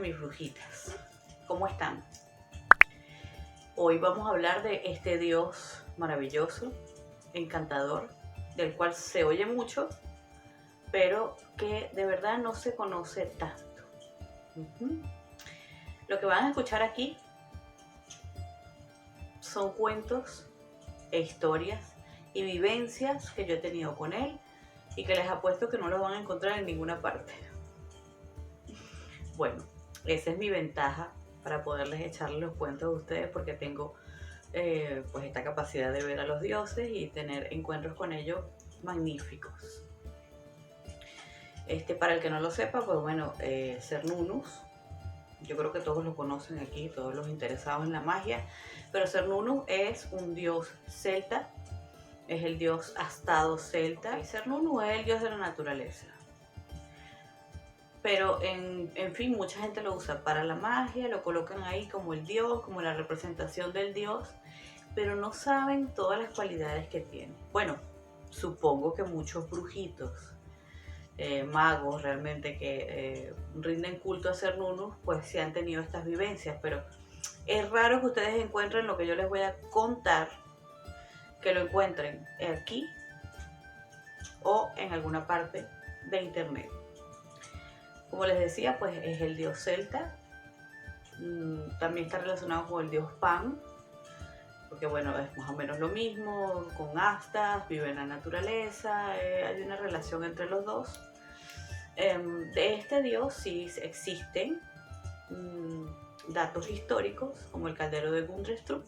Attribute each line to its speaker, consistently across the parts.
Speaker 1: mis brujitas, ¿cómo están? Hoy vamos a hablar de este Dios maravilloso, encantador, del cual se oye mucho, pero que de verdad no se conoce tanto. Lo que van a escuchar aquí son cuentos e historias y vivencias que yo he tenido con él y que les apuesto que no los van a encontrar en ninguna parte. Bueno, esa es mi ventaja para poderles echarle los cuentos a ustedes, porque tengo pues esta capacidad de ver a los dioses y tener encuentros con ellos magníficos. Para el que no lo sepa, pues bueno, Cernunnos, yo creo que todos lo conocen aquí, todos los interesados en la magia, pero Cernunnos es un dios celta, es el dios astado celta, y Cernunnos es el dios de la naturaleza. Pero en fin, mucha gente lo usa para la magia, lo colocan ahí como el dios, como la representación del dios, pero no saben todas las cualidades que tiene. Bueno, supongo que muchos brujitos, magos realmente que rinden culto a Cernunnos, pues sí han tenido estas vivencias, pero es raro que ustedes encuentren lo que yo les voy a contar, que lo encuentren aquí o en alguna parte de internet. Como les decía, pues es el dios celta, también está relacionado con el dios Pan, porque bueno, es más o menos lo mismo, con astas, vive en la naturaleza, hay una relación entre los dos. De este dios sí existen datos históricos, como el caldero de Gundrestrup,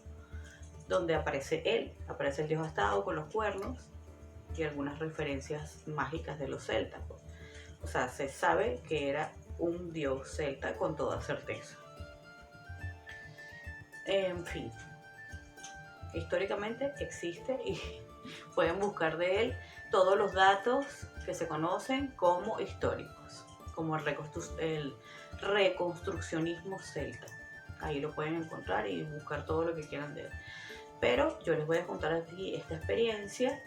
Speaker 1: donde aparece él, aparece el dios astado con los cuernos y algunas referencias mágicas de los celtas. O sea, se sabe que era un dios celta con toda certeza. En fin, históricamente existe y pueden buscar de él todos los datos que se conocen como históricos, como el reconstruccionismo celta. Ahí lo pueden encontrar y buscar todo lo que quieran de él. Pero yo les voy a contar aquí esta experiencia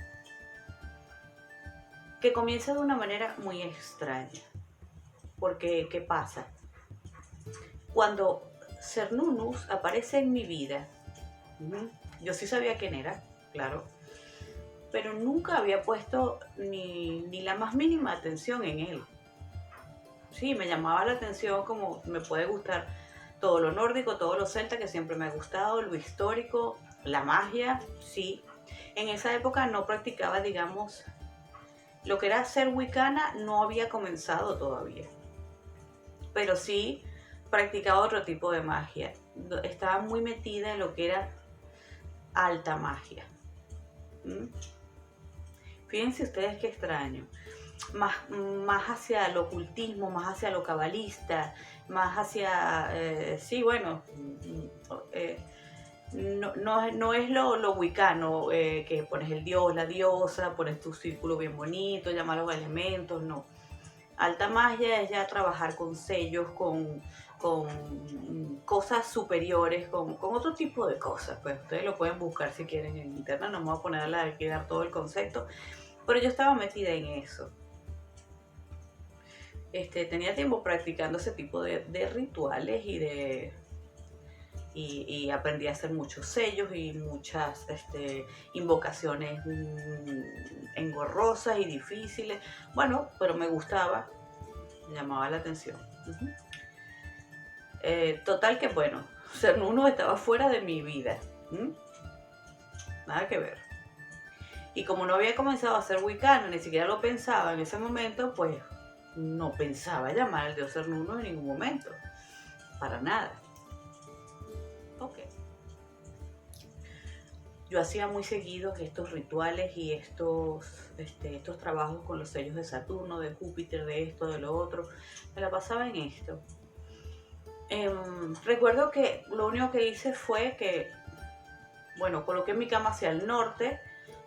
Speaker 1: que comienza de una manera muy extraña. Porque, ¿qué pasa? Cuando Cernunnos aparece en mi vida, yo sí sabía quién era, claro, pero nunca había puesto ni la más mínima atención en él. Sí, me llamaba la atención, como me puede gustar todo lo nórdico, todo lo celta, que siempre me ha gustado, lo histórico, la magia, sí. En esa época no practicaba, digamos, lo que era ser wicana no había comenzado todavía, pero sí practicaba otro tipo de magia. Estaba muy metida en lo que era alta magia. Fíjense ustedes qué extraño. Más hacia lo ocultismo, más hacia lo cabalista, más hacia, sí, bueno, no es lo wicano, que pones el dios, la diosa, pones tu círculo bien bonito, llamas los elementos, no. Alta magia es ya trabajar con sellos, con cosas superiores, con otro tipo de cosas. Pues ustedes lo pueden buscar si quieren en internet, no me voy a poner a dar todo el concepto, pero yo estaba metida en eso. Tenía tiempo practicando ese tipo de rituales y aprendí a hacer muchos sellos y muchas invocaciones engorrosas y difíciles. Bueno, pero me gustaba, me llamaba la atención. Total que bueno, Cernunnos estaba fuera de mi vida. Nada que ver. Y como no había comenzado a ser wicano, ni siquiera lo pensaba en ese momento, pues no pensaba llamar al dios Cernunnos en ningún momento. Para nada. Ok. Yo hacía muy seguido estos rituales y estos trabajos con los sellos de Saturno, de Júpiter, de esto, de lo otro. Me la pasaba en esto. Recuerdo que lo único que hice fue que, bueno, coloqué mi cama hacia el norte,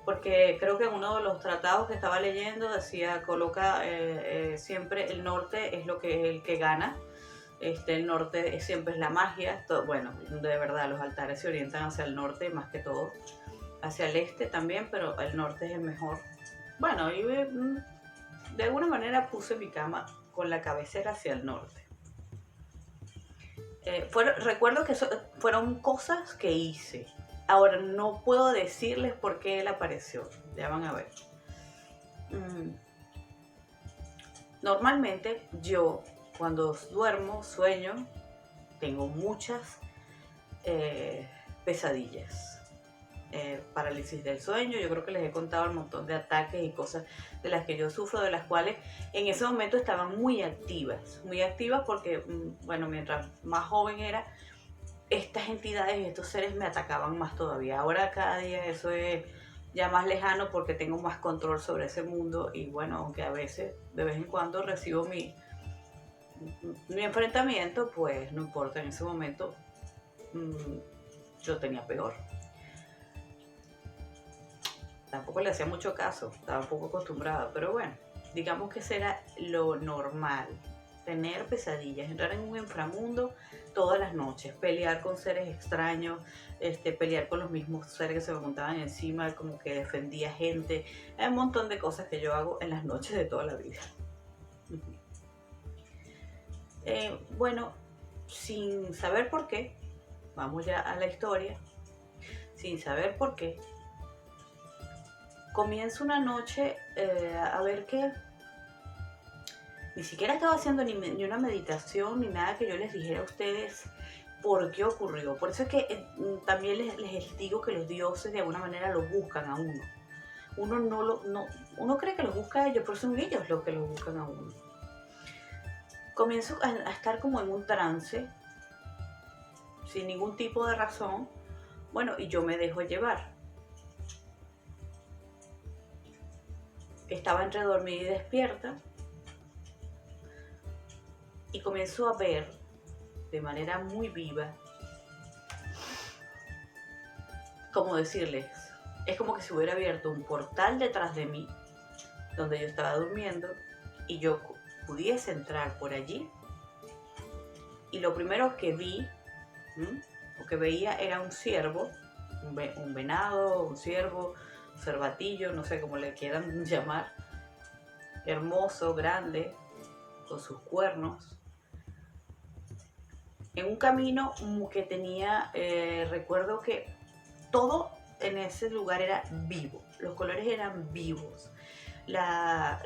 Speaker 1: porque creo que en uno de los tratados que estaba leyendo decía, coloca siempre el norte es el que gana. El norte siempre es la magia. Bueno, de verdad, los altares se orientan hacia el norte más que todo, hacia el este también, pero el norte es el mejor. Bueno, y de alguna manera puse mi cama con la cabecera hacia el norte. Recuerdo que fueron cosas que hice. Ahora no puedo decirles por qué él apareció. Ya van a ver. Mm, Normalmente yo cuando duermo, sueño, tengo muchas pesadillas. Parálisis del sueño, yo creo que les he contado un montón de ataques y cosas de las que yo sufro, de las cuales en ese momento estaban muy activas porque, bueno, mientras más joven era, estas entidades y estos seres me atacaban más todavía. Ahora cada día eso es ya más lejano porque tengo más control sobre ese mundo y bueno, aunque a veces, de vez en cuando recibo mi enfrentamiento, pues no importa, en ese momento mmm, yo tenía peor. Tampoco le hacía mucho caso, estaba un poco acostumbrada, pero bueno, digamos que ese era lo normal. Tener pesadillas, entrar en un inframundo todas las noches, pelear con seres extraños, pelear con los mismos seres que se me montaban encima, como que defendía gente. Hay un montón de cosas que yo hago en las noches de toda la vida. Bueno, sin saber por qué, vamos ya a la historia, sin saber por qué, comienzo una noche a ver que ni siquiera estaba haciendo ni una meditación ni nada que yo les dijera a ustedes por qué ocurrió. Por eso es que también les digo que los dioses de alguna manera lo buscan a uno. Uno cree que los busca a ellos, pero son ellos los que los buscan a uno. Comienzo a estar como en un trance, sin ningún tipo de razón. Bueno, y yo me dejo llevar. Estaba entre dormida y despierta y comienzo a ver de manera muy viva, como decirles, es como que se hubiera abierto un portal detrás de mí, donde yo estaba durmiendo, y yo pudiese entrar por allí, y lo primero que vi, o que veía, era un ciervo, un venado, un ciervo, un cervatillo, no sé cómo le quieran llamar, hermoso, grande, con sus cuernos, en un camino que tenía, recuerdo que todo en ese lugar era vivo, los colores eran vivos, era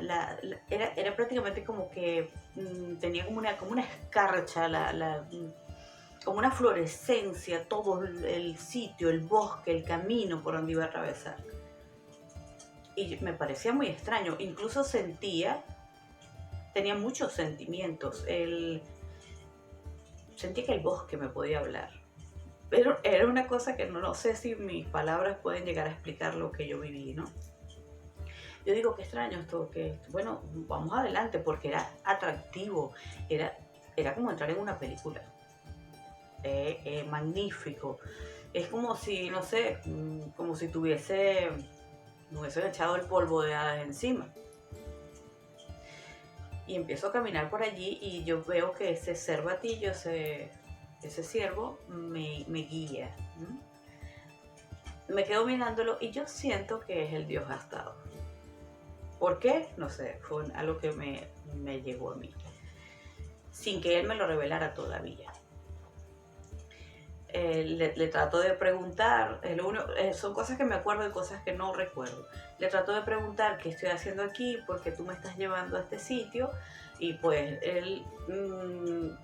Speaker 1: prácticamente como que tenía como una escarcha, como una fluorescencia, todo el sitio, el bosque, el camino por donde iba a atravesar. Y me parecía muy extraño, incluso tenía muchos sentimientos, sentí que el bosque me podía hablar. Pero era una cosa que no sé si mis palabras pueden llegar a explicar lo que yo viví, ¿no? Yo digo, qué extraño esto, que bueno, vamos adelante, porque era atractivo, era como entrar en una película. Magnífico. Es como si, no sé, como si me hubiesen echado el polvo de hadas encima. Y empiezo a caminar por allí y yo veo que ese cervatillo, ese ciervo, me guía. Me quedo mirándolo y yo siento que es el dios gastado. ¿Por qué? No sé, fue algo que me llegó a mí, sin que él me lo revelara todavía. Le trato de preguntar, son cosas que me acuerdo y cosas que no recuerdo. Le trato de preguntar qué estoy haciendo aquí, por qué tú me estás llevando a este sitio, y pues él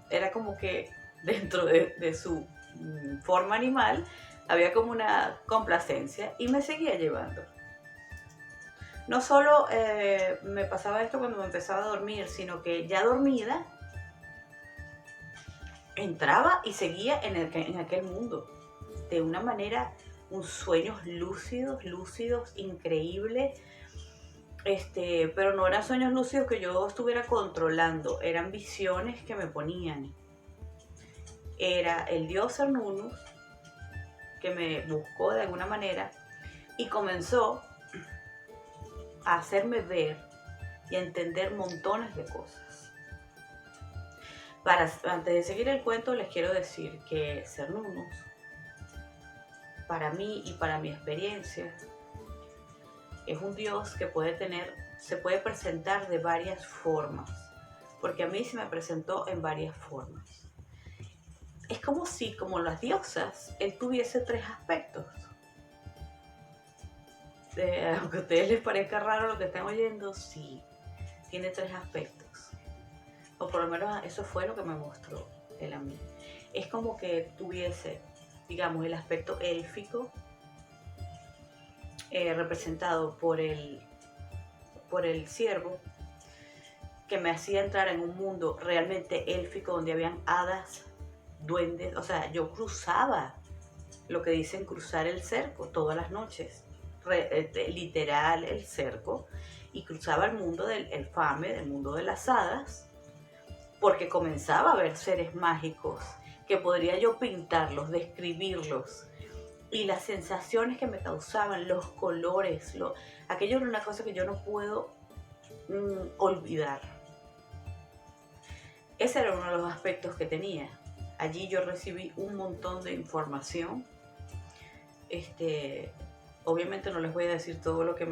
Speaker 1: era como que dentro de su forma animal había como una complacencia y me seguía llevando. No solo me pasaba esto cuando me empezaba a dormir, sino que ya dormida entraba y seguía en aquel mundo de una manera, unos sueños lúcidos, increíbles, pero no eran sueños lúcidos que yo estuviera controlando, eran visiones que me ponían. Era el dios Cernunnos que me buscó de alguna manera y comenzó a hacerme ver y a entender montones de cosas. Antes de seguir el cuento, les quiero decir que Cernunnos, para mí y para mi experiencia, es un dios que se puede presentar de varias formas, porque a mí se me presentó en varias formas. es como si, como las diosas, él tuviese tres aspectos. Aunque a ustedes les parezca raro lo que están oyendo, sí, tiene tres aspectos. O por lo menos eso fue lo que me mostró él a mí. Es como que tuviese, digamos, el aspecto élfico, representado por el ciervo, que me hacía entrar en un mundo realmente élfico donde habían hadas, duendes. O sea, yo cruzaba lo que dicen cruzar el cerco todas las noches, literal el cerco, y cruzaba el mundo del fame, del mundo de las hadas, porque comenzaba a ver seres mágicos que podría yo pintarlos, describirlos, y las sensaciones que me causaban, los colores, aquello era una cosa que yo no puedo olvidar. Ese era uno de los aspectos que tenía. Allí yo recibí un montón de información. Obviamente no les voy a decir todo lo que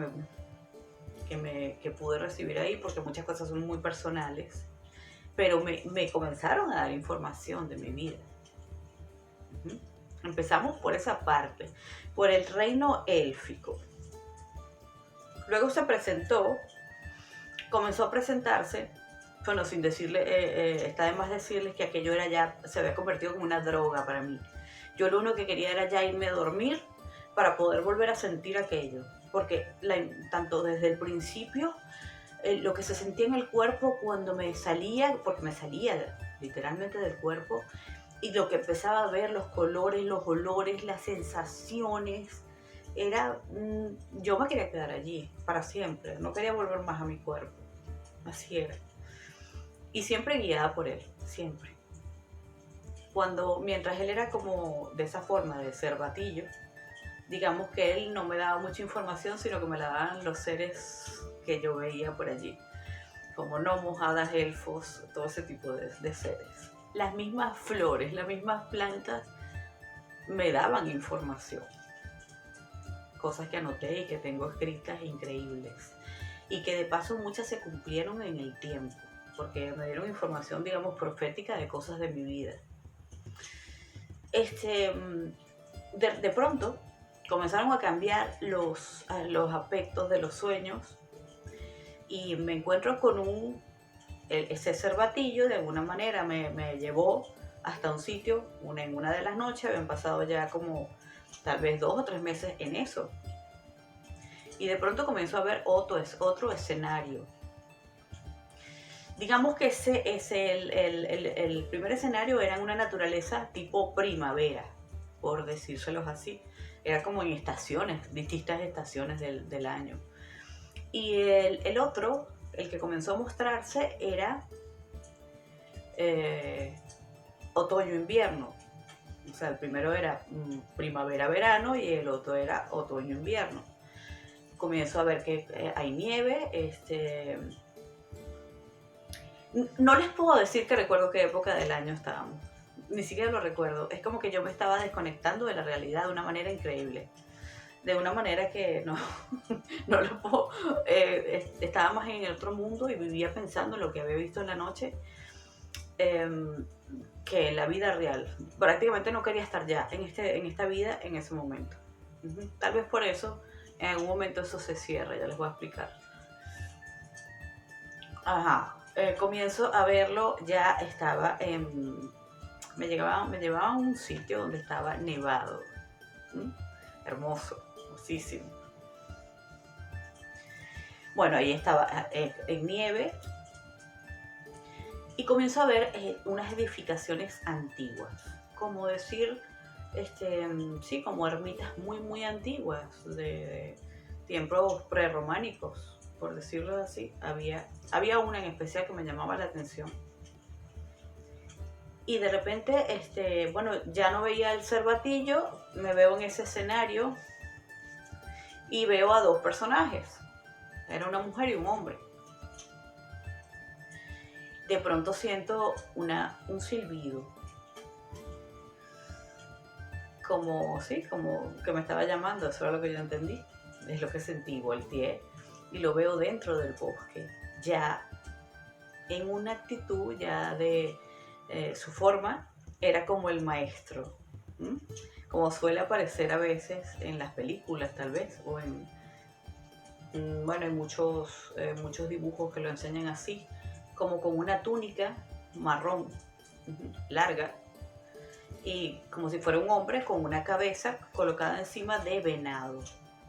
Speaker 1: pude recibir ahí, porque muchas cosas son muy personales, pero me comenzaron a dar información de mi vida. Empezamos por esa parte, por el reino élfico. Luego comenzó a presentarse, bueno, sin decirle, está de más decirles que aquello se había convertido como una droga para mí. Yo lo único que quería era ya irme a dormir para poder volver a sentir aquello, porque tanto desde el principio, lo que se sentía en el cuerpo cuando me salía, porque me salía literalmente del cuerpo, y lo que empezaba a ver, los colores, los olores, las sensaciones, yo me quería quedar allí para siempre, no quería volver más a mi cuerpo, así era. Y siempre guiada por él, siempre. Mientras él era como de esa forma de cervatillo, digamos que él no me daba mucha información, sino que me la daban los seres que yo veía por allí, como gnomos, hadas, elfos, todo ese tipo de seres. Las mismas flores, las mismas plantas me daban información, cosas que anoté y que tengo escritas increíbles, y que de paso muchas se cumplieron en el tiempo, porque me dieron información, digamos, profética de cosas de mi vida. De pronto comenzaron a cambiar los aspectos de los sueños, y me encuentro con ese cervatillo. De alguna manera me llevó hasta un sitio, en una de las noches. Habían pasado ya como tal vez 2 o 3 meses en eso, y de pronto comenzó a ver otro escenario. Digamos que el primer escenario era en una naturaleza tipo primavera, por decírselos así. Era como en estaciones, distintas estaciones del año. Y el otro, el que comenzó a mostrarse, era otoño-invierno. O sea, el primero era primavera-verano y el otro era otoño-invierno. Comienzo a ver que hay nieve. No les puedo decir que recuerdo qué época del año estábamos. Ni siquiera lo recuerdo. Es como que yo me estaba desconectando de la realidad de una manera increíble. De una manera que no lo puedo. Estaba más en el otro mundo y vivía pensando en lo que había visto en la noche, que en la vida real. Prácticamente no quería estar ya en esta vida en ese momento. Tal vez por eso en algún momento eso se cierra, ya les voy a explicar. Comienzo a verlo, ya estaba me llevaba a un sitio donde estaba nevado. Hermoso, hermosísimo. Bueno, ahí estaba en nieve, y comienzo a ver unas edificaciones antiguas, como decir, sí, como ermitas muy, muy antiguas, de tiempos prerrománicos, por decirlo así. Había una en especial que me llamaba la atención. Y de repente, bueno, ya no veía el cervatillo, me veo en ese escenario y veo a 2 personajes. Era una mujer y un hombre. De pronto siento un silbido. Como que me estaba llamando, eso era lo que yo entendí. Es lo que sentí, volteé y lo veo dentro del bosque, ya en una actitud ya de su forma era como el maestro, ¿m? Como suele aparecer a veces en las películas tal vez, o bueno, hay muchos dibujos que lo enseñan así, como con una túnica marrón, larga, y como si fuera un hombre con una cabeza colocada encima de venado,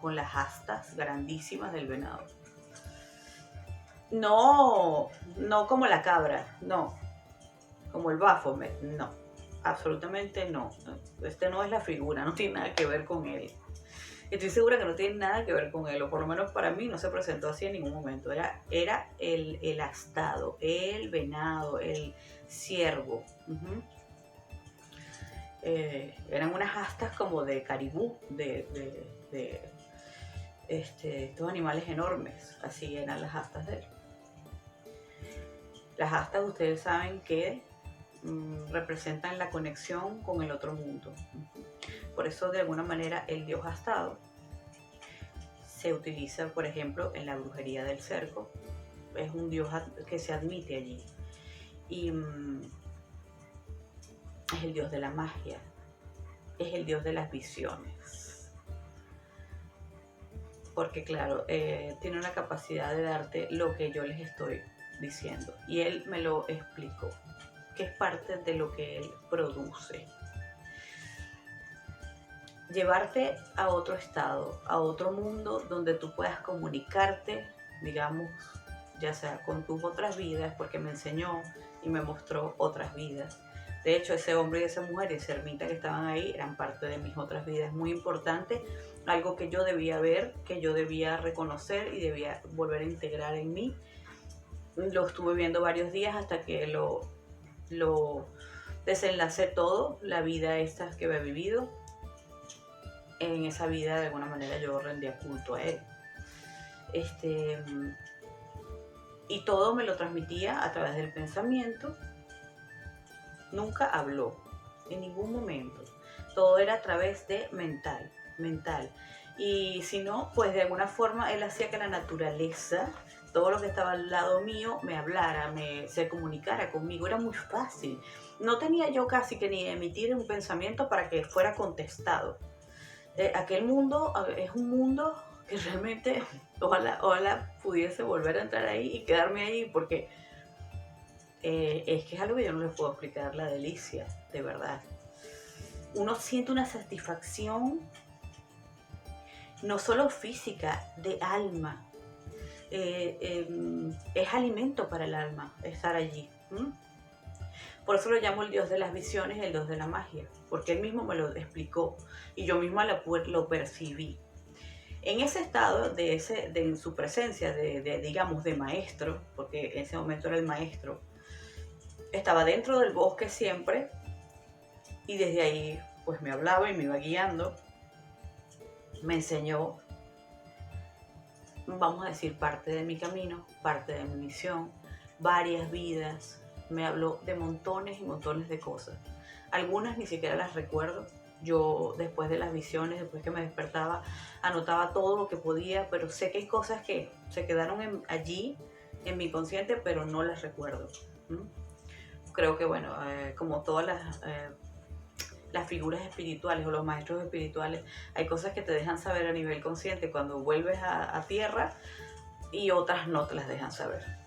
Speaker 1: con las astas grandísimas del venado. No, no como la cabra, no, como el Baphomet, no, absolutamente no. Este no es la figura, no tiene nada que ver con él. Estoy segura que no tiene nada que ver con él, o por lo menos para mí no se presentó así en ningún momento. Era el astado, el venado, el ciervo. Eran unas astas como de caribú, de estos animales enormes. Así eran las astas de él. Las astas, ustedes saben que representan la conexión con el otro mundo. Por eso, de alguna manera, el dios astado se utiliza, por ejemplo, en la brujería del cerco. Es un dios que se admite allí. Y es el dios de la magia. Es el dios de las visiones. Porque, claro, tiene una capacidad de darte lo que yo les estoy diciendo. Y él me lo explicó, que es parte de lo que él produce. Llevarte a otro estado, a otro mundo donde tú puedas comunicarte, digamos, ya sea con tus otras vidas, porque me enseñó y me mostró otras vidas. De hecho, ese hombre y esa mujer y esa ermita que estaban ahí eran parte de mis otras vidas. Muy importante, algo que yo debía ver, que yo debía reconocer y debía volver a integrar en mí. Lo estuve viendo varios días hasta que lo desenlacé todo, la vida esta que había vivido. En esa vida, de alguna manera, yo rendía culto a él. Y todo me lo transmitía a través del pensamiento. Nunca habló, en ningún momento. Todo era a través de mental. Y si no, pues de alguna forma él hacía que la naturaleza, todo lo que estaba al lado mío, me hablara, se comunicara conmigo. Era muy fácil. No tenía yo casi que ni emitir un pensamiento para que fuera contestado. Aquel mundo es un mundo que realmente ojalá pudiese volver a entrar ahí y quedarme ahí, porque es que es algo que yo no les puedo explicar, la delicia, de verdad. Uno siente una satisfacción no solo física, de alma. Es alimento para el alma estar allí. Por eso lo llamo el dios de las visiones, el dios de la magia, porque él mismo me lo explicó y yo misma lo percibí. En ese estado, en su presencia digamos, de maestro, porque en ese momento era el maestro, estaba dentro del bosque siempre y desde ahí pues me hablaba y me iba guiando, me enseñó, vamos a decir, parte de mi camino, parte de mi misión, varias vidas. Me habló de montones y montones de cosas. Algunas ni siquiera las recuerdo. Yo, después de las visiones, después que me despertaba, anotaba todo lo que podía, pero sé que hay cosas que se quedaron allí, en mi consciente, pero no las recuerdo. Creo que, bueno, como todas las figuras espirituales o los maestros espirituales, hay cosas que te dejan saber a nivel consciente cuando vuelves a tierra y otras no te las dejan saber.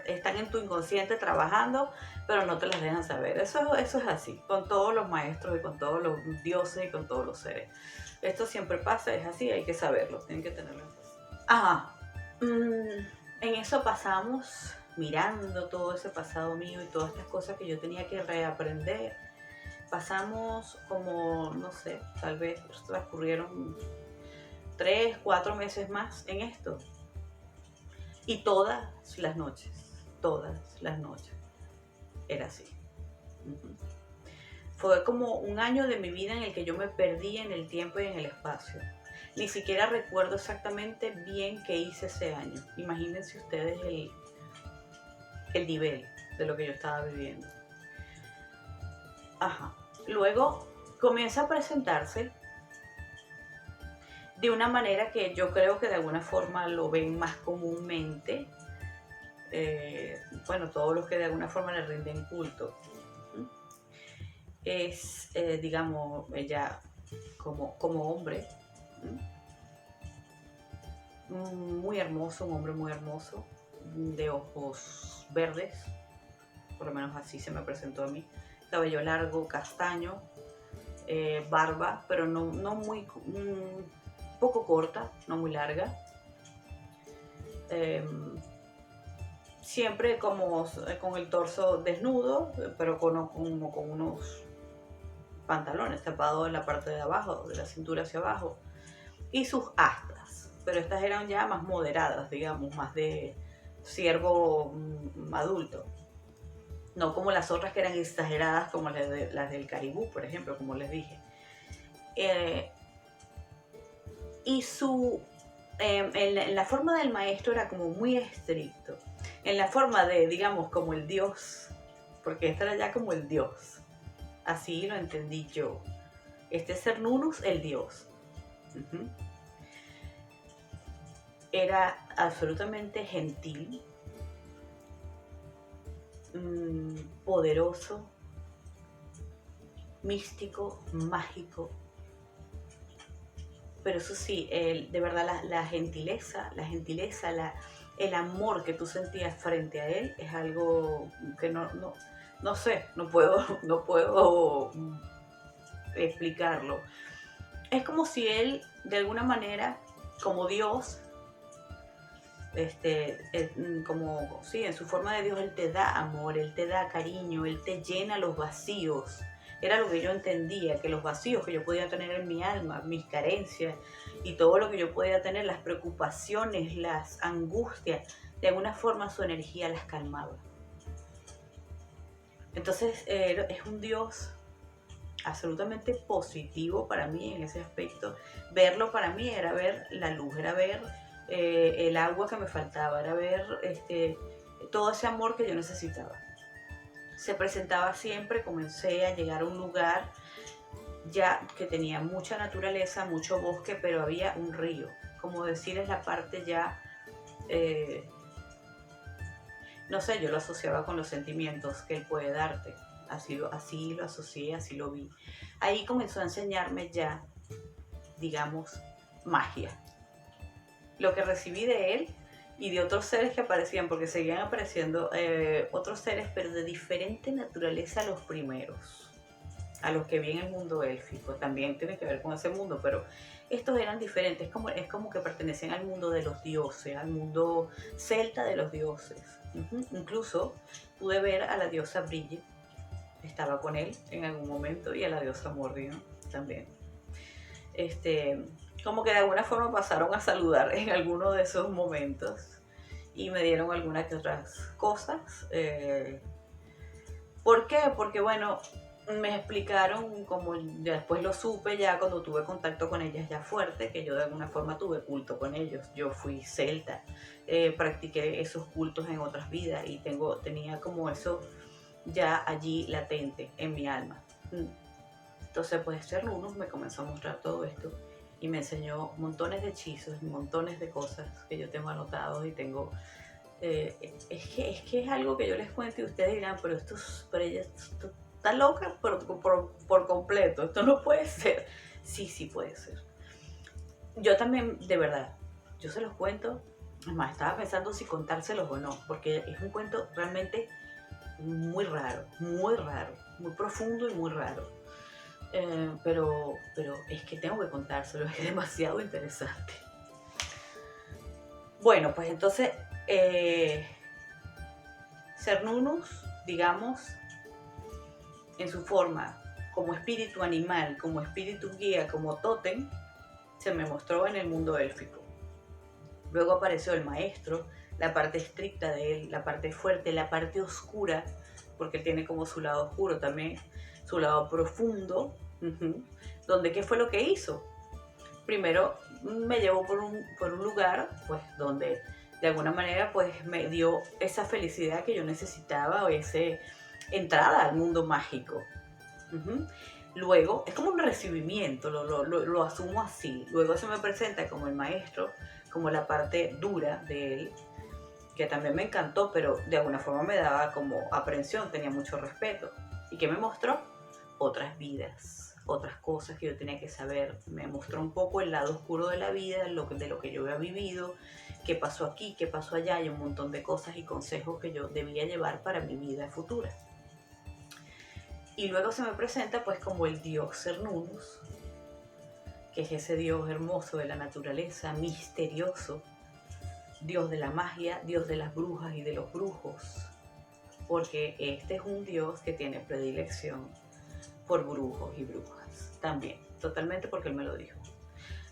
Speaker 1: Están en tu inconsciente trabajando, pero no te las dejan saber. Eso es así, con todos los maestros y con todos los dioses y con todos los seres. Esto siempre pasa, es así, hay que saberlo, tienen que tenerlo en cuenta. Ajá, en eso pasamos mirando todo ese pasado mío y todas estas cosas que yo tenía que reaprender. Pasamos como, no sé, tal vez transcurrieron 3, 4 meses más en esto. Y todas las noches era así. Fue como un año de mi vida en el que yo me perdí en el tiempo y en el espacio. Ni siquiera recuerdo exactamente bien qué hice ese año. Imagínense ustedes el nivel de lo que yo estaba viviendo. Ajá. Luego comienza a presentarse de una manera que yo creo que de alguna forma lo ven más comúnmente, bueno, todos los que de alguna forma le rinden culto. es, digamos, ella como hombre, muy hermoso, un hombre muy hermoso, de ojos verdes, por lo menos así se me presentó a mí, cabello largo, castaño, barba, pero no muy, poco corta, no muy larga. Siempre como con el torso desnudo, pero con unos pantalones tapados en la parte de abajo, de la cintura hacia abajo, y sus astas, pero estas eran ya más moderadas, digamos, más de ciervo adulto, no como las otras que eran exageradas como las del caribú, por ejemplo, como les dije. Eh, y en la forma del maestro era como muy estricto, en la forma de, digamos, como el dios, porque este era ya como el dios, así lo entendí yo. Este Cernunnos, el dios. Uh-huh. Era absolutamente gentil, poderoso, místico, mágico. Pero eso sí, de verdad la gentileza, el amor que tú sentías frente a él es algo que no sé, no puedo explicarlo. Es como si él, de alguna manera, como Dios, como sí, en su forma de Dios, él te da amor, él te da cariño, él te llena los vacíos. Era lo que yo entendía, que los vacíos que yo podía tener en mi alma, mis carencias y todo lo que yo podía tener, las preocupaciones, las angustias, de alguna forma su energía las calmaba. Entonces es un Dios absolutamente positivo para mí en ese aspecto. Verlo para mí era ver la luz, era ver el agua que me faltaba, era ver todo ese amor que yo necesitaba. Se presentaba siempre, comencé a llegar a un lugar ya que tenía mucha naturaleza, mucho bosque, pero había un río. Como decir, es la parte ya, no sé, yo lo asociaba con los sentimientos que él puede darte. Así lo asocié, así lo vi. Ahí comenzó a enseñarme ya, digamos, magia. Lo que recibí de él y de otros seres que aparecían, porque seguían apareciendo otros seres, pero de diferente naturaleza a los primeros, a los que vi en el mundo élfico. También tiene que ver con ese mundo, pero estos eran diferentes, es como que pertenecían al mundo de los dioses, al mundo celta de los dioses. Incluso pude ver a la diosa Brille, estaba con él en algún momento, y a la diosa Morrion también. Como que de alguna forma pasaron a saludar en alguno de esos momentos y me dieron algunas que otras cosas. ¿Por qué? Porque bueno, me explicaron, como ya después lo supe ya cuando tuve contacto con ellas ya fuerte, que yo de alguna forma tuve culto con ellos. Yo fui celta, practiqué esos cultos en otras vidas y tenía como eso ya allí latente en mi alma. Entonces, pues Cernunnos me comenzó a mostrar todo esto y me enseñó montones de hechizos y montones de cosas que yo tengo anotados y tengo... es que es algo que yo les cuento y ustedes dirán, pero ella está loca por completo, esto no puede ser. Sí puede ser. Yo también, de verdad, yo se los cuento, además estaba pensando si contárselos o no, porque es un cuento realmente muy raro, muy profundo y muy raro. Pero es que tengo que contárselo, es demasiado interesante. Bueno, pues entonces, Cernunnos, digamos, en su forma, como espíritu animal, como espíritu guía, como tótem, se me mostró en el mundo élfico. Luego apareció el maestro, la parte estricta de él, la parte fuerte, la parte oscura, porque él tiene como su lado oscuro también, su lado profundo, donde ¿qué fue lo que hizo? Primero me llevó por un lugar, pues, donde de alguna manera, pues, me dio esa felicidad que yo necesitaba, o esa entrada al mundo mágico. Luego, es como un recibimiento, lo asumo así. Luego se me presenta como el maestro, como la parte dura de él, que también me encantó, pero de alguna forma me daba como aprensión, tenía mucho respeto. ¿Y qué me mostró? otras vidas, otras cosas que yo tenía que saber. Me mostró un poco el lado oscuro de la vida, de lo que yo había vivido, qué pasó aquí, qué pasó allá, y un montón de cosas y consejos que yo debía llevar para mi vida futura. Y luego se me presenta pues como el dios Cernunnos, que es ese dios hermoso de la naturaleza, misterioso, dios de la magia, dios de las brujas y de los brujos, porque este es un dios que tiene predilección por brujos y brujas también, totalmente, porque él me lo dijo.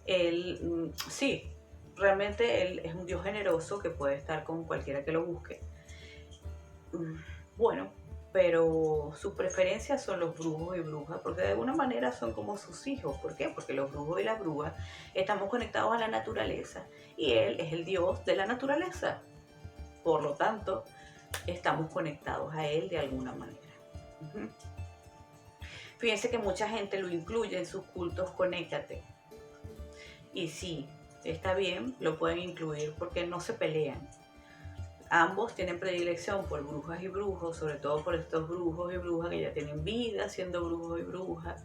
Speaker 1: Él, sí, realmente él es un dios generoso que puede estar con cualquiera que lo busque. Bueno, pero su preferencia son los brujos y brujas, porque de alguna manera son como sus hijos. ¿Por qué? Porque los brujos y las brujas estamos conectados a la naturaleza y él es el dios de la naturaleza. Por lo tanto, estamos conectados a él de alguna manera. Fíjense que mucha gente lo incluye en sus cultos Conéctate. Y sí, está bien, lo pueden incluir porque no se pelean. Ambos tienen predilección por brujas y brujos, sobre todo por estos brujos y brujas que ya tienen vida siendo brujos y brujas,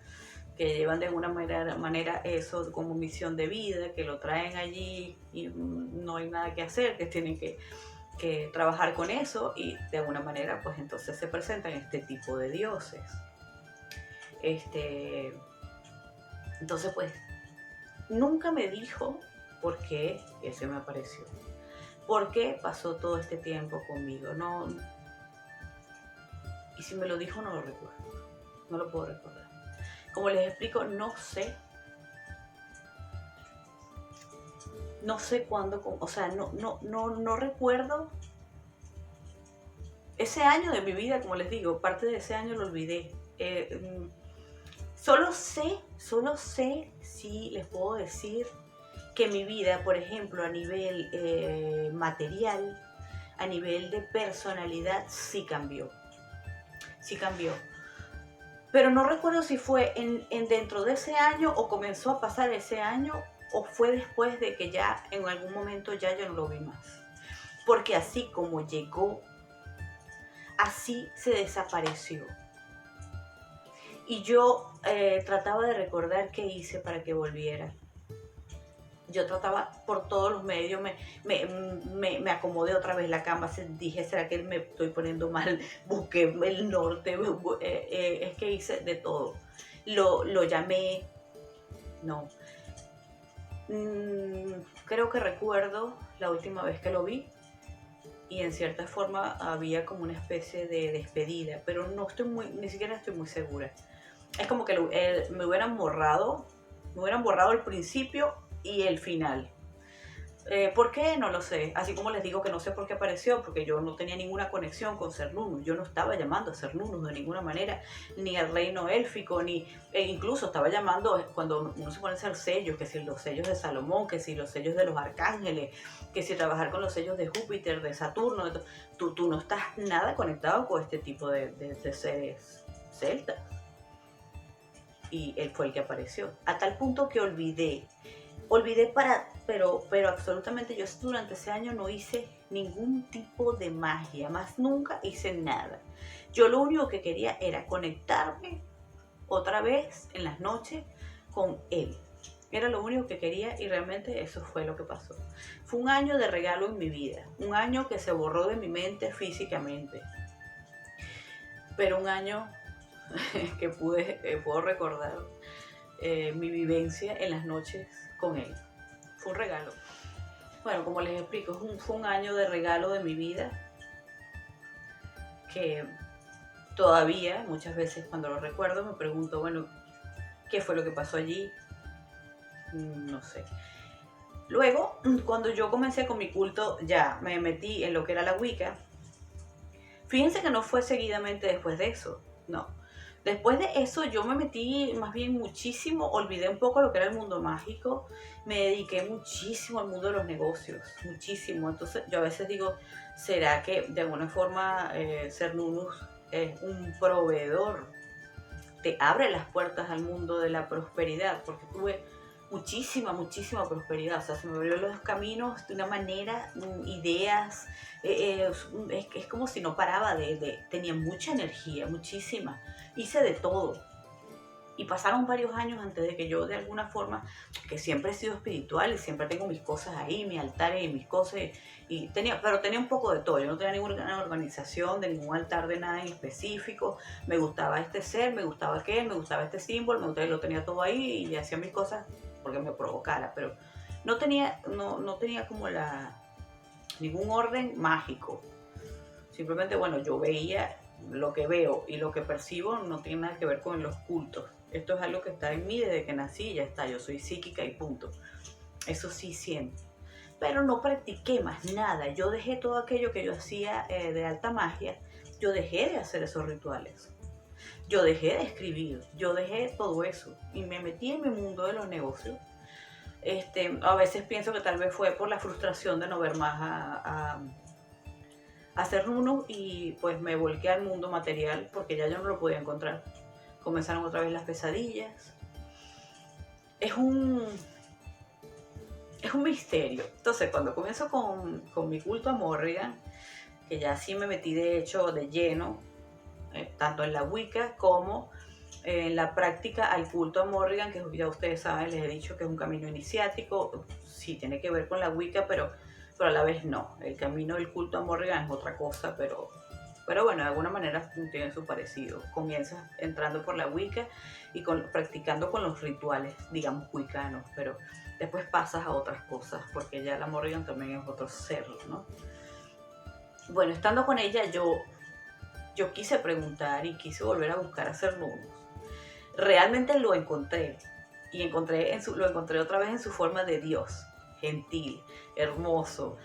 Speaker 1: que llevan de alguna manera eso como misión de vida, que lo traen allí y no hay nada que hacer, que tienen que trabajar con eso, y de alguna manera pues entonces se presentan este tipo de dioses. Entonces pues nunca me dijo por qué ese me apareció. ¿Por qué pasó todo este tiempo conmigo? No, y si me lo dijo no lo recuerdo, no lo puedo recordar. Como les explico, no sé cuándo, o sea, no recuerdo ese año de mi vida, como les digo, parte de ese año lo olvidé. Solo sé, sí les puedo decir que mi vida, por ejemplo, a nivel material, a nivel de personalidad, sí cambió. Sí cambió. Pero no recuerdo si fue en dentro de ese año o comenzó a pasar ese año o fue después de que ya en algún momento ya yo no lo vi más. Porque así como llegó, así se desapareció. Y yo trataba de recordar qué hice para que volviera. Yo trataba por todos los medios, me acomodé otra vez la cama, dije, ¿será que me estoy poniendo mal? Busqué el norte, es que hice de todo. Lo llamé, no. Creo que recuerdo la última vez que lo vi y en cierta forma había como una especie de despedida, pero ni siquiera estoy muy segura. Es como que me hubieran borrado el principio y el final. ¿Por qué? No lo sé. Así como les digo que no sé por qué apareció, porque yo no tenía ninguna conexión con Cernunnos. Yo no estaba llamando a Cernunnos de ninguna manera, ni al reino élfico, incluso estaba llamando cuando uno se pone a hacer sellos, que si los sellos de Salomón, que si los sellos de los arcángeles, que si trabajar con los sellos de Júpiter, de Saturno. Tú no estás nada conectado con este tipo de seres celtas. Y él fue el que apareció. A tal punto que olvidé pero absolutamente yo durante ese año no hice ningún tipo de magia, más nunca hice nada. Yo lo único que quería era conectarme otra vez en las noches con él. Era lo único que quería y realmente eso fue lo que pasó. Fue un año de regalo en mi vida, un año que se borró de mi mente físicamente, pero un año que puedo recordar mi vivencia en las noches con él. Fue un regalo. Bueno, como les explico, fue un año de regalo de mi vida que todavía muchas veces cuando lo recuerdo me pregunto, bueno, ¿qué fue lo que pasó allí? No sé. Luego, cuando yo comencé con mi culto, ya me metí en lo que era la Wicca. Fíjense que no fue seguidamente después de eso, no. Después de eso yo me metí más bien muchísimo, olvidé un poco lo que era el mundo mágico, me dediqué muchísimo al mundo de los negocios, muchísimo. Entonces yo a veces digo, ¿será que de alguna forma Cernunnos es un proveedor? Te abre las puertas al mundo de la prosperidad, porque tuve muchísima prosperidad. O sea, se me abrieron los caminos de una manera, ideas, es como si no paraba tenía mucha energía, muchísima. Hice de todo. Y pasaron varios años antes de que yo de alguna forma, que siempre he sido espiritual y siempre tengo mis cosas ahí, mi altar y mis cosas, pero tenía un poco de todo. Yo no tenía ninguna organización, de ningún altar de nada en específico. Me gustaba este ser, me gustaba aquel, me gustaba este símbolo, me gustaba, lo tenía todo ahí y hacía mis cosas porque me provocara, pero no tenía como ningún orden mágico. Simplemente, bueno, yo veía lo que veo y lo que percibo no tiene nada que ver con los cultos. Esto es algo que está en mí desde que nací y ya está. Yo soy psíquica y punto. Eso sí siento. Pero no practiqué más nada. Yo dejé todo aquello que yo hacía de alta magia. Yo dejé de hacer esos rituales. Yo dejé de escribir. Yo dejé todo eso. Y me metí en mi mundo de los negocios. A veces pienso que tal vez fue por la frustración de no ver más a hacer runos y pues me volqué al mundo material porque ya yo no lo podía encontrar. Comenzaron otra vez las pesadillas. Es un misterio. Entonces, cuando comienzo con mi culto a Morrigan, que ya sí me metí de hecho de lleno, tanto en la Wicca como en la práctica al culto a Morrigan, que ya ustedes saben, les he dicho que es un camino iniciático, sí tiene que ver con la Wicca, pero a la vez no. El camino del culto a Morrigan es otra cosa, pero bueno, de alguna manera tiene su parecido. Comienzas entrando por la Wicca y practicando con los rituales, digamos, wiccanos, pero después pasas a otras cosas, porque ya la Morrigan también es otro ser, ¿no? Bueno, estando con ella, yo quise preguntar y quise volver a buscar hacer nudos. Realmente lo encontré, y lo encontré otra vez en su forma de Dios, gentil, hermoso,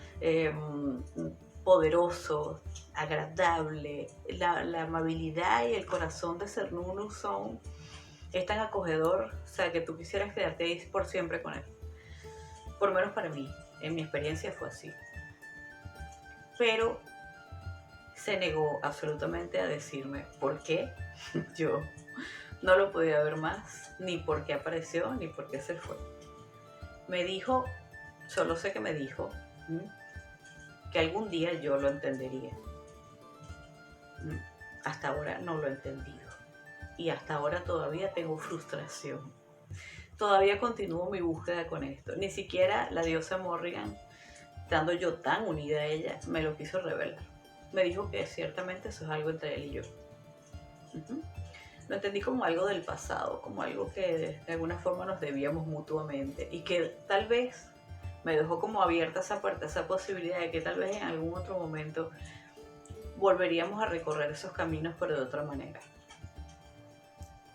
Speaker 1: poderoso, agradable. La amabilidad y el corazón de Cernunnos es tan acogedor, o sea, que tú quisieras quedarte ahí por siempre con él. Por lo menos para mí, en mi experiencia fue así. Pero se negó absolutamente a decirme por qué yo no lo podía ver más, ni por qué apareció, ni por qué se fue. Me dijo, solo sé que me dijo, que algún día yo lo entendería. Hasta ahora no lo he entendido. Y hasta ahora todavía tengo frustración. Todavía continúo mi búsqueda con esto. Ni siquiera la diosa Morrigan, estando yo tan unida a ella, me lo quiso revelar. Me dijo que ciertamente eso es algo entre él y yo. Lo entendí como algo del pasado, como algo que de alguna forma nos debíamos mutuamente y que tal vez me dejó como abierta esa puerta, esa posibilidad de que tal vez en algún otro momento volveríamos a recorrer esos caminos pero de otra manera.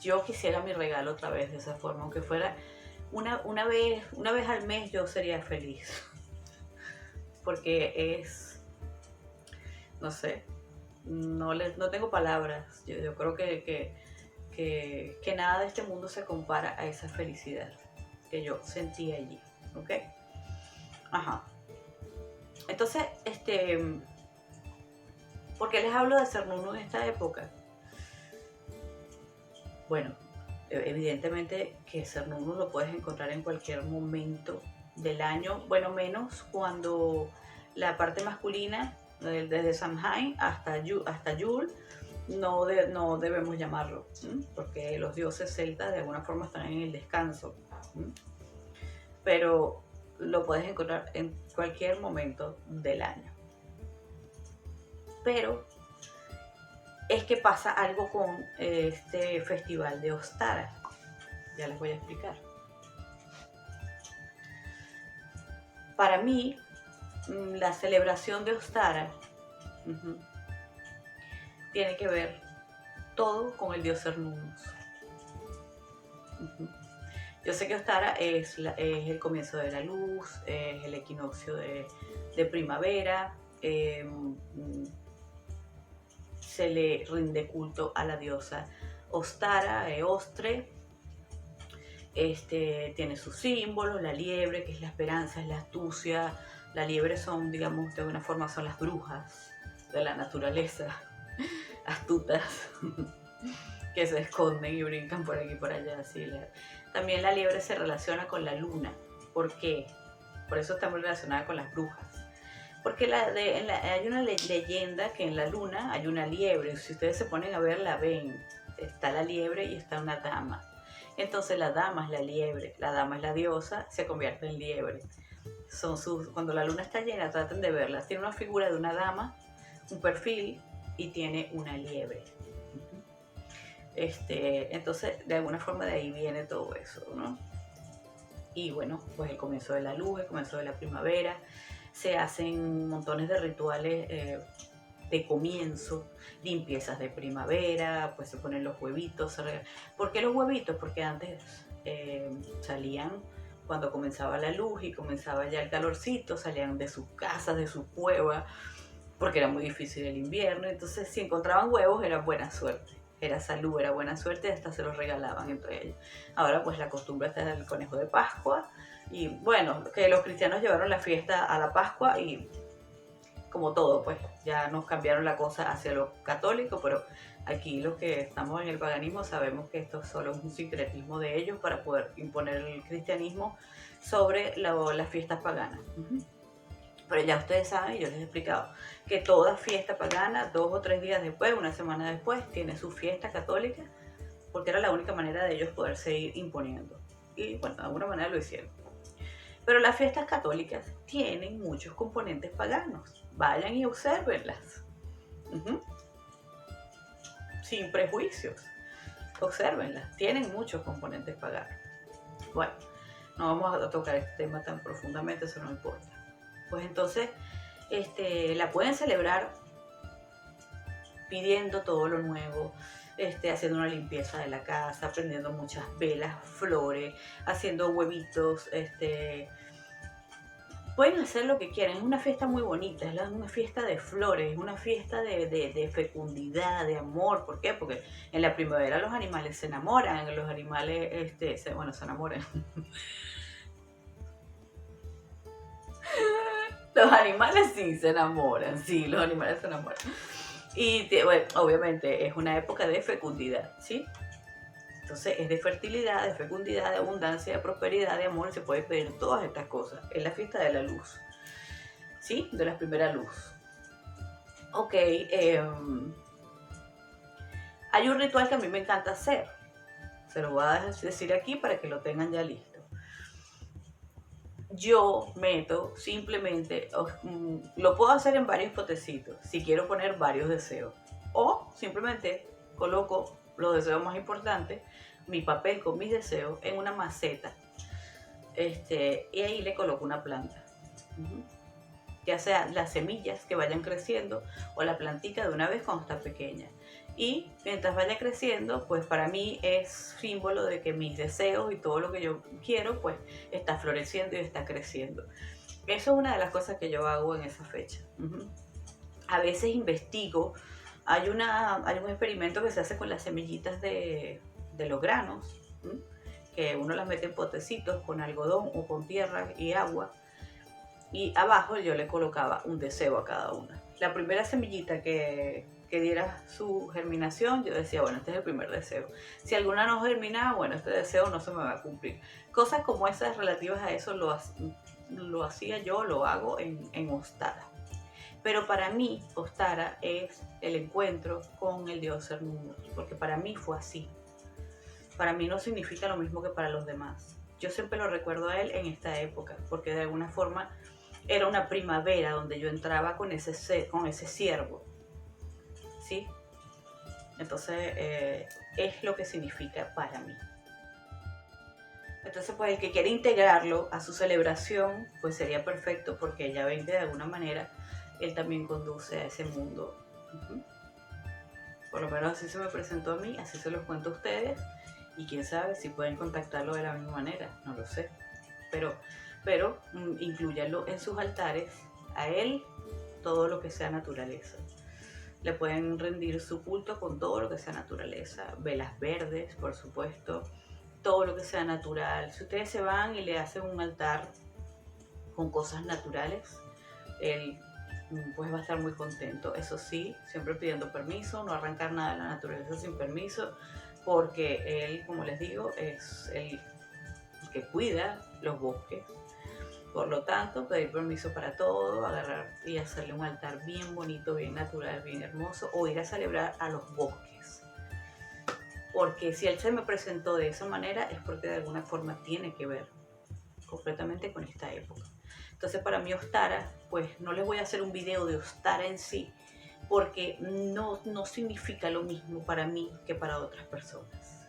Speaker 1: Yo quisiera mi regalo otra vez de esa forma, aunque fuera una vez al mes, yo sería feliz. Porque no sé, no tengo palabras. Yo creo que nada de este mundo se compara a esa felicidad que yo sentí allí, ¿ok? Ajá. Entonces, ¿por qué les hablo de Cernunnos en esta época? Bueno, evidentemente que Cernunnos lo puedes encontrar en cualquier momento del año, bueno, menos cuando la parte masculina, desde Samhain hasta Yule, no debemos llamarlo, porque los dioses celtas de alguna forma están en el descanso. Pero lo puedes encontrar en cualquier momento del año. Pero es que pasa algo con este festival de Ostara. Ya les voy a explicar. Para mí, la celebración de Ostara tiene que ver todo con el dios Cernunnos. Yo sé que Ostara es el comienzo de la luz, es el equinoccio de primavera, se le rinde culto a la diosa Ostara, Ostre. Tiene sus símbolos, la liebre, que es la esperanza, es la astucia. La liebre son, digamos, de alguna forma son las brujas de la naturaleza, astutas, que se esconden y brincan por aquí y por allá. Así. También la liebre se relaciona con la luna. ¿Por qué? Por eso está muy relacionada con las brujas. Porque hay una leyenda que en la luna hay una liebre. Si ustedes se ponen a ver, la ven. Está la liebre y está una dama. Entonces la dama es la liebre, la dama es la diosa, se convierte en liebre. Cuando la luna está llena, traten de verla. Tiene una figura de una dama, un perfil y tiene una liebre. Entonces, de alguna forma de ahí viene todo eso, ¿no? Y bueno, pues el comienzo de la luz, el comienzo de la primavera, se hacen montones de rituales de comienzo, limpiezas de primavera, pues se ponen los huevitos. ¿Por qué los huevitos? Porque antes salían, cuando comenzaba la luz y comenzaba ya el calorcito, salían de sus casas, de sus cuevas, porque era muy difícil el invierno. Entonces, si encontraban huevos, era buena suerte. Era salud, era buena suerte, hasta se los regalaban entre ellos. Ahora pues la costumbre está del conejo de Pascua. Y bueno, que los cristianos llevaron la fiesta a la Pascua y como todo, pues ya nos cambiaron la cosa hacia lo católico, pero aquí los que estamos en el paganismo sabemos que esto es solo un sincretismo de ellos para poder imponer el cristianismo sobre las fiestas paganas. Pero ya ustedes saben, yo les he explicado, que toda fiesta pagana, 2 o 3 días después, una semana después, tiene su fiesta católica, porque era la única manera de ellos poder seguir imponiendo. Y bueno, de alguna manera lo hicieron. Pero las fiestas católicas tienen muchos componentes paganos. Vayan y obsérvenlas. Sin prejuicios. Obsérvenlas. Tienen muchos componentes paganos. Bueno, no vamos a tocar este tema tan profundamente, eso no importa. Pues entonces, la pueden celebrar pidiendo todo lo nuevo, haciendo una limpieza de la casa, prendiendo muchas velas, flores, haciendo huevitos, pueden hacer lo que quieran. Es una fiesta muy bonita, es una fiesta de flores, es una fiesta de fecundidad, de amor. ¿Por qué? Porque en la primavera los animales se enamoran, los animales, se enamoran. Los animales sí se enamoran, sí, los animales se enamoran. Y bueno, obviamente es una época de fecundidad, ¿sí? Entonces es de fertilidad, de fecundidad, de abundancia, de prosperidad, de amor. Se puede pedir todas estas cosas. Es la fiesta de la luz, ¿sí? De la primera luz. Ok, hay un ritual que a mí me encanta hacer. Se lo voy a decir aquí para que lo tengan ya listo. Yo meto simplemente, lo puedo hacer en varios potecitos, si quiero poner varios deseos. O simplemente coloco los deseos más importantes, mi papel con mis deseos, en una maceta. Y ahí le coloco una planta. Ya sea las semillas que vayan creciendo o la plantica de una vez cuando está pequeña. Y mientras vaya creciendo, pues para mí es símbolo de que mis deseos y todo lo que yo quiero, pues está floreciendo y está creciendo. Eso es una de las cosas que yo hago en esa fecha. A veces investigo, hay un experimento que se hace con las semillitas de los granos, que uno las mete en potecitos con algodón o con tierra y agua, y abajo yo le colocaba un deseo a cada una. La primera semillita que diera su germinación, yo decía, bueno, este es el primer deseo. Si alguna no germinaba, bueno, este deseo no se me va a cumplir. Cosas como esas relativas a eso lo hacía yo, lo hago en Ostara. Pero para mí, Ostara es el encuentro con el dios Cernunnos, porque para mí fue así. Para mí no significa lo mismo que para los demás. Yo siempre lo recuerdo a él en esta época, porque de alguna forma era una primavera donde yo entraba con ese ciervo, ¿sí? Entonces, es lo que significa para mí. Entonces, pues el que quiere integrarlo a su celebración, pues sería perfecto, porque ya ven que de alguna manera él también conduce a ese mundo. Por lo menos así se me presentó a mí, así se los cuento a ustedes, y quién sabe si pueden contactarlo de la misma manera, no lo sé. Pero incluyanlo en sus altares, a él todo lo que sea naturaleza. Le pueden rendir su culto con todo lo que sea naturaleza, velas verdes, por supuesto, todo lo que sea natural. Si ustedes se van y le hacen un altar con cosas naturales, él pues va a estar muy contento. Eso sí, siempre pidiendo permiso, no arrancar nada de la naturaleza sin permiso, porque él, como les digo, es el que cuida los bosques. Por lo tanto, pedir permiso para todo, agarrar y hacerle un altar bien bonito, bien natural, bien hermoso, o ir a celebrar a los bosques. porque si él se me presentó de esa manera es porque de alguna forma tiene que ver completamente con esta época. Entonces para mí Ostara, pues no les voy a hacer un video de Ostara en sí, porque no significa lo mismo para mí que para otras personas.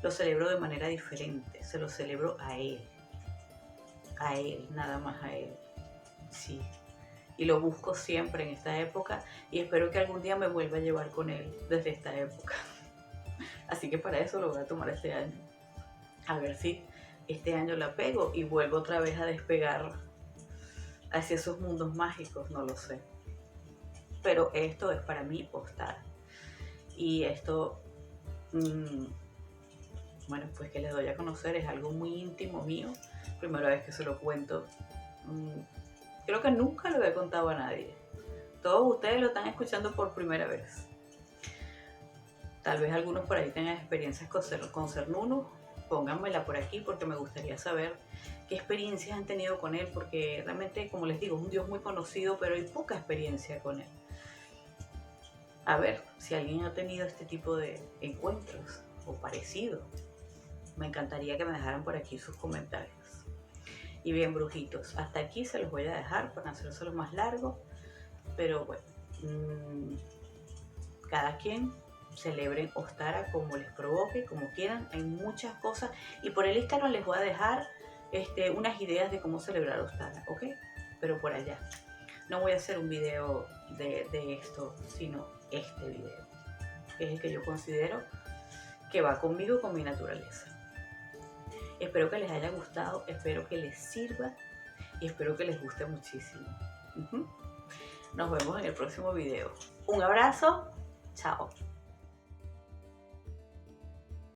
Speaker 1: Lo celebro de manera diferente, se lo celebro a él, nada más a él, sí. Y lo busco siempre en esta época y espero que algún día me vuelva a llevar con él desde esta época. Así que para eso lo voy a tomar este año. A ver si este año la pego y vuelvo otra vez a despegar hacia esos mundos mágicos, no lo sé. Pero esto es para mí Ostara. Y esto, bueno, pues que les doy a conocer, es algo muy íntimo mío. Primera vez que se lo cuento. Creo que nunca lo había contado a nadie. Todos ustedes lo están escuchando por primera vez. Tal vez algunos por ahí tengan experiencias con Cernunnos. Pónganmela por aquí porque me gustaría saber qué experiencias han tenido con él, porque realmente, como les digo, es un dios muy conocido, pero hay poca experiencia con él. A ver si alguien ha tenido este tipo de encuentros o parecido. Me encantaría que me dejaran por aquí sus comentarios. Y bien, brujitos, hasta aquí se los voy a dejar para hacérselo más largo, pero bueno, cada quien celebren Ostara como les provoque, como quieran. Hay muchas cosas y por el Instagram les voy a dejar unas ideas de cómo celebrar Ostara, ¿ok? Pero por allá. No voy a hacer un video de esto, sino este video, que es el que yo considero que va conmigo, con mi naturaleza. Espero que les haya gustado, espero que les sirva y espero que les guste muchísimo. Nos vemos en el próximo video. Un abrazo, chao.